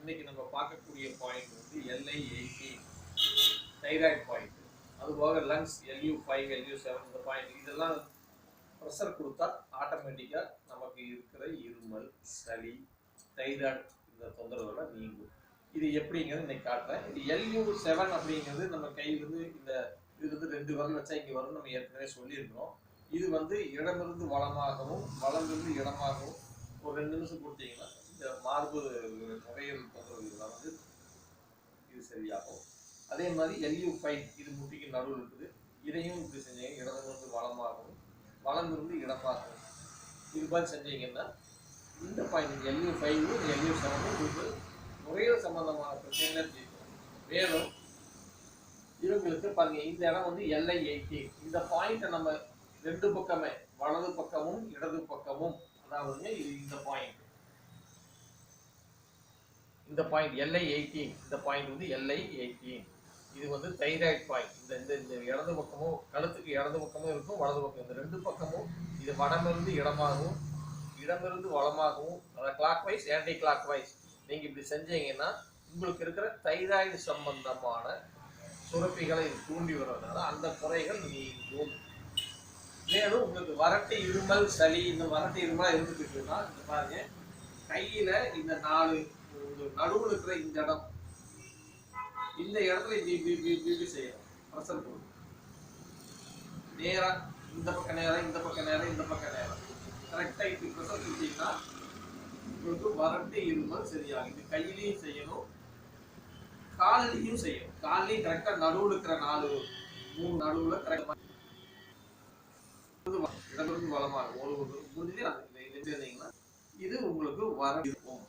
இன்னைக்கு நம்ம பார்க்கக்கூடிய பாயிண்ட் வந்து LI18 தைராய்டு பாயிண்ட். அதுபோக லங்ஸ் LU5 LU7 இந்த பாயிண்ட். இதெல்லாம் ப்ரெஷர் கொடுத்தா ஆட்டோமேட்டிக்காக நமக்கு இருக்கிற இருமல், சளி, தைராய்டு இந்த தொந்தரவுலாம் நீங்கும். இது எப்படிங்கிறது இன்னைக்கு காட்டுறேன். இது LU7 அப்படிங்கிறது நம்ம கையிலிருந்து இது வந்து 2 விரல் வச்சா இங்கே வரும். நம்ம ஏற்கனவே சொல்லியிருக்கிறோம். இது வந்து இடமிருந்து வளமாகவும் வளமிருந்து இடமாகவும் ஒரு 2 நிமிஷம் கொடுத்தீங்கன்னா இந்த மார்பு நுரையீரல் தொந்தரவுகள் வந்து இது சரியாகும். அதே மாதிரி LU5 இது முட்டிக்கு நடுவில் இருக்குது. இதையும் இப்படி செஞ்சீங்க, இடமிருந்து வளமாகவும் வளமிருந்து இடமாகவும் இது மாதிரி செஞ்சீங்கன்னா இந்த பாயிண்ட் LU5 LU7 உங்களுக்கு நுரையீரல் சம்பந்தமான பிரச்சனைகளை தீர்க்கும். மேலும் இவங்களுக்கு பாருங்க, இந்த இடம் வந்து LI18. இந்த பாயிண்ட்டை நம்ம 2 பக்கமே வலது பக்கமும் இடது பக்கமும், அதாவது இந்த பாயிண்ட் LI18, இந்த பாயிண்ட் வந்து LI18. இது வந்து தைராய்டு பாயிண்ட். இந்த இடது பக்கமும் கழுத்துக்கு இடது பக்கமும் இருக்கும், வலது பக்கம் இந்த 2 பக்கமும் இது வடமிருந்து இடமாகவும் இடமிருந்து வளமாகவும், அதாவது clockwise anticlockwise இப்படி செஞ்சீங்கன்னா உங்களுக்கு இருக்கிற தைராய்டு சம்பந்தமான சுரப்பிகளை இது தூண்டி வருவதனால அந்த குறைகள் நீங்கும். மேலும் உங்களுக்கு வறட்டு இருமல், சளி, இந்த வறட்டு இருமலாக இருந்துக்கிட்டுன்னா இந்த பாருங்க, கையில இந்த 4 நடுவில் இருக்கிற இந்த இடம், இந்த இடத்துல இப்படி செய்யணும். ப்ரெஷர் கொடுக்கும். நேரா இந்த பக்கம் நேரம், இந்த பக்கம் நேரம், இந்த பக்கம் நேரம் கரெக்டாக இப்படி ப்ரெஷர் கொடுத்தீங்கன்னா உங்களுக்கு வறட்டு இருமல் சரியாகும். இது கையிலையும் செய்யணும், காலிலையும் செய்யணும். காலையும் கரெக்டாக நடுவில் இருக்கிற 3 நடுவில் கரெக்டாக இடமிருந்து வளமாக ஒரு இருந்தீங்கன்னா இது உங்களுக்கு வர இருக்கும்.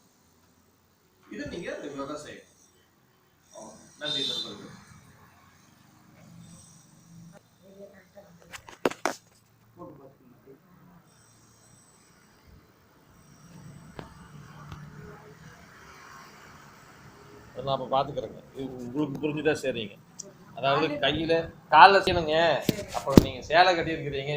இது நீங்க ரெகுலரா செய்யணும். நன்றி நண்பர்கள். நான் இப்போ பார்த்துக்கிறேங்க. இது உங்களுக்கு புரிஞ்சுதான் சரிங்க. அதாவது கையில் காலில் செய்யணுங்க. அப்புறம் நீங்கள் சேலை கட்டியிருக்கிறீங்க.